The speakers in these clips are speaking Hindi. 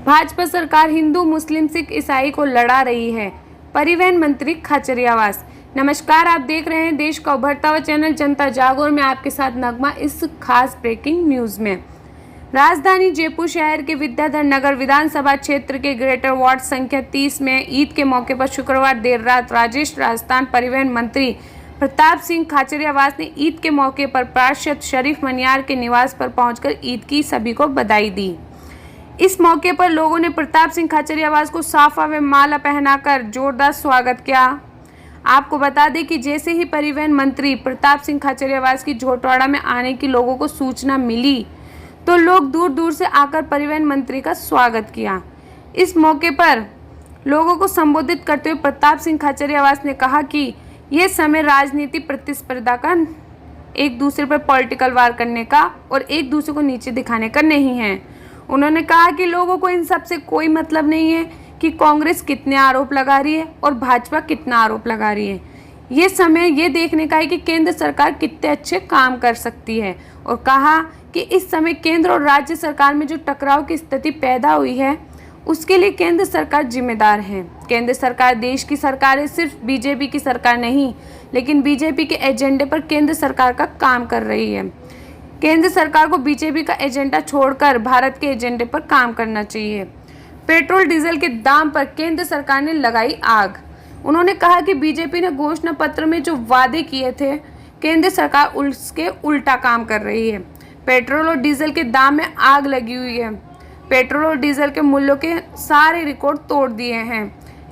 भाजपा सरकार हिंदू, मुस्लिम, सिख, ईसाई को लड़ा रही है। परिवहन मंत्री खाचरियावास। नमस्कार, आप देख रहे हैं देश का उभरता हुआ चैनल जनता जागरण में आपके साथ नगमा। इस खास ब्रेकिंग न्यूज में राजधानी जयपुर शहर के विद्याधर नगर विधानसभा क्षेत्र के ग्रेटर वार्ड संख्या 30 में ईद के मौके पर शुक्रवार देर रात राजस्थान परिवहन मंत्री प्रताप सिंह खाचरियावास ने ईद के मौके पर पार्षद शरीफ मनियार के निवास पर पहुंचकर ईद की सभी को बधाई दी। इस मौके पर लोगों ने प्रताप सिंह खाचरियावास को साफा व माला पहनाकर जोरदार स्वागत किया। आपको बता दें कि जैसे ही परिवहन मंत्री प्रताप सिंह खाचरियावास की झोटवाड़ा में आने की लोगों को सूचना मिली तो लोग दूर दूर से आकर परिवहन मंत्री का स्वागत किया। इस मौके पर लोगों को संबोधित करते हुए प्रताप सिंह खाचरियावास ने कहा कि यह समय राजनीति प्रतिस्पर्धा का, एक दूसरे पर पॉलिटिकल वार करने का और एक दूसरे को नीचे दिखाने का नहीं है। उन्होंने कहा कि लोगों को इन सब से कोई मतलब नहीं है कि कांग्रेस कितने आरोप लगा रही है और भाजपा कितना आरोप लगा रही है। ये समय ये देखने का है कि केंद्र सरकार कितने अच्छे काम कर सकती है, और कहा कि इस समय केंद्र और राज्य सरकार में जो टकराव की स्थिति पैदा हुई है उसके लिए केंद्र सरकार जिम्मेदार है। केंद्र सरकार देश की सरकार है, सिर्फ बीजेपी की सरकार नहीं, लेकिन बीजेपी के एजेंडे पर केंद्र सरकार का काम कर रही है। केंद्र सरकार को बीजेपी का एजेंडा छोड़कर भारत के एजेंडे पर काम करना चाहिए। पेट्रोल डीजल के दाम पर केंद्र सरकार ने लगाई आग। उन्होंने कहा कि बीजेपी ने घोषणा पत्र में जो वादे किए थे, केंद्र सरकार उसके उल्टा काम कर रही है। पेट्रोल और डीजल के दाम में आग लगी हुई है। पेट्रोल और डीजल के मूल्यों के सारे रिकॉर्ड तोड़ दिए हैं।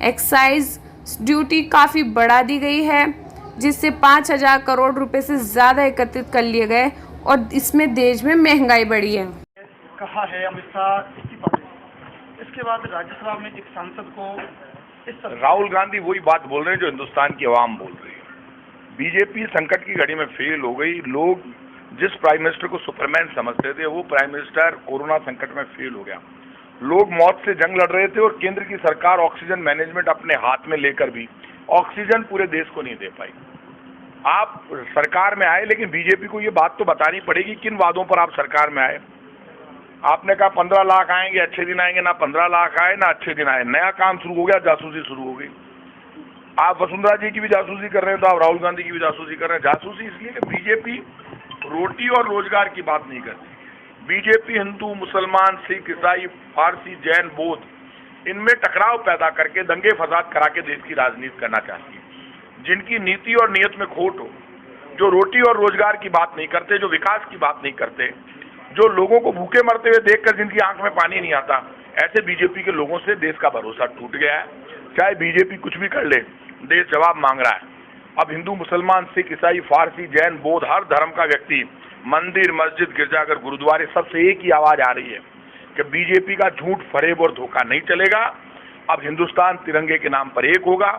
एक्साइज ड्यूटी काफ़ी बढ़ा दी गई है, जिससे 5,000 करोड़ रुपए से ज़्यादा एकत्रित कर लिए गए और इसमें देश में महंगाई बढ़ी है। कहा है अमित शाह इस्तीफा दें। इसके बाद राज्यसभा में एक सांसद को राहुल गांधी वही बात बोल रहे हैं जो हिंदुस्तान की आवाम बोल रही है। बीजेपी संकट की घड़ी में फेल हो गई। लोग जिस प्राइम मिनिस्टर को सुपरमैन समझते थे, वो प्राइम मिनिस्टर कोरोना संकट में फेल हो गया। लोग मौत से जंग लड़ रहे थे और केंद्र की सरकार ऑक्सीजन मैनेजमेंट अपने हाथ में लेकर भी ऑक्सीजन पूरे देश को नहीं दे पाई। आप सरकार में आए, लेकिन बीजेपी को ये बात तो बतानी पड़ेगी किन वादों पर आप सरकार में आए। आपने कहा 15 लाख आएंगे, अच्छे दिन आएंगे, ना 15 लाख आए ना अच्छे दिन आए। नया काम शुरू हो गया, जासूसी शुरू हो गई। आप वसुंधरा जी की भी जासूसी कर रहे हैं तो आप राहुल गांधी की भी जासूसी कर रहे हैं। जासूसी इसलिए कि बीजेपी रोटी और रोजगार की बात नहीं करती। बीजेपी हिंदू, मुसलमान, सिख, ईसाई, फारसी, जैन, बौद्ध इनमें टकराव पैदा करके दंगे फसाद करा के देश की राजनीति करना चाहती है। जिनकी नीति और नियत में खोट हो, जो रोटी और रोजगार की बात नहीं करते, जो विकास की बात नहीं करते, जो लोगों को भूखे मरते हुए देखकर जिनकी आंख में पानी नहीं आता, ऐसे बीजेपी के लोगों से देश का भरोसा टूट गया है। चाहे बीजेपी कुछ भी कर ले, देश जवाब मांग रहा है। अब हिंदू, मुसलमान, सिख, ईसाई, फारसी, जैन, बौद्ध, हर धर्म का व्यक्ति मंदिर, मस्जिद, गिरजाघर, गुरुद्वारे, सबसे एक ही आवाज आ रही है कि बीजेपी का झूठ, फरेब और धोखा नहीं चलेगा। अब हिंदुस्तान तिरंगे के नाम पर एक होगा,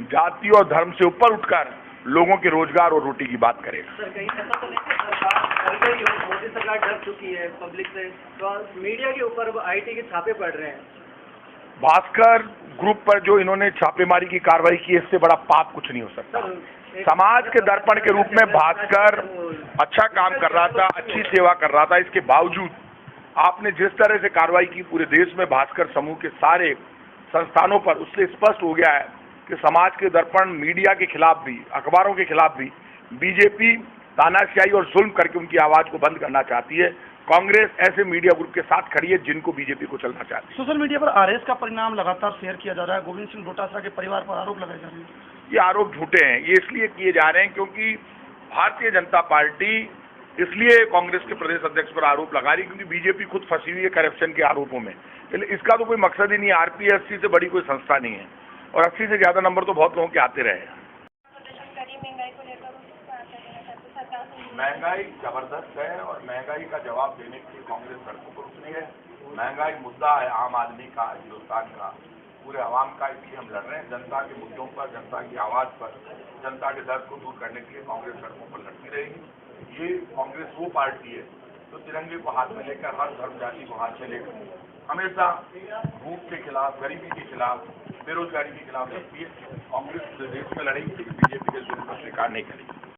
जाति और धर्म से ऊपर उठकर लोगों के रोजगार और रोटी की बात करेगा। सर, कहीं ऐसा तो नहीं कि मोदी सरकार डर चुकी है पब्लिक से, तो मीडिया के ऊपर आईटी के छापे पड़ रहे हैं। भास्कर ग्रुप पर जो इन्होंने छापेमारी की कार्रवाई की, इससे बड़ा पाप कुछ नहीं हो सकता। समाज के दर्पण के रूप में भास्कर अच्छा काम कर रहा था, अच्छी सेवा कर रहा था। इसके बावजूद आपने जिस तरह से कार्रवाई की पूरे देश में भास्कर समूह के सारे संस्थानों पर, उससे स्पष्ट हो गया है कि समाज के दर्पण मीडिया के खिलाफ भी, अखबारों के खिलाफ भी बीजेपी तानाशाही और जुल्म करके उनकी आवाज को बंद करना चाहती है। कांग्रेस ऐसे मीडिया ग्रुप के साथ खड़ी है जिनको बीजेपी को चलना चाहती है। सोशल मीडिया पर आरएस का परिणाम लगातार शेयर किया जा रहा है। गोविंद सिंह डोटासरा के परिवार पर आरोप लगाए जा रहे हैं। ये आरोप झूठे हैं। ये इसलिए किए जा रहे हैं क्योंकि भारतीय जनता पार्टी इसलिए कांग्रेस के प्रदेश अध्यक्ष पर आरोप लगा रही है क्योंकि बीजेपी खुद फंसी हुई है करप्शन के आरोपों में। इसका तो कोई मकसद ही नहीं है। आरपीएससी से बड़ी कोई संस्था नहीं है और 80 से ज्यादा नंबर तो बहुत लोगों के आते रहे हैं। महंगाई जबरदस्त है और महंगाई का जवाब देने के लिए कांग्रेस सड़कों पर उतरी है। महंगाई मुद्दा है आम आदमी का, हिंदुस्तान का, पूरे आवाम का। इसलिए हम लड़ रहे हैं जनता के मुद्दों पर, जनता की आवाज पर, जनता के दर्द को दूर करने के लिए कांग्रेस सड़कों पर लड़ती रहेगी। ये कांग्रेस वो पार्टी है जो तिरंगे को हाथ में लेकर, हर धर्म जाति को हाथ में लेकर हमेशा भूख के खिलाफ, गरीबी के खिलाफ, बेरोजगारी के खिलाफ लड़ती है। कांग्रेस पूरे देश में लड़ेगी, बीजेपी के जुल्म को स्वीकार नहीं करेगी।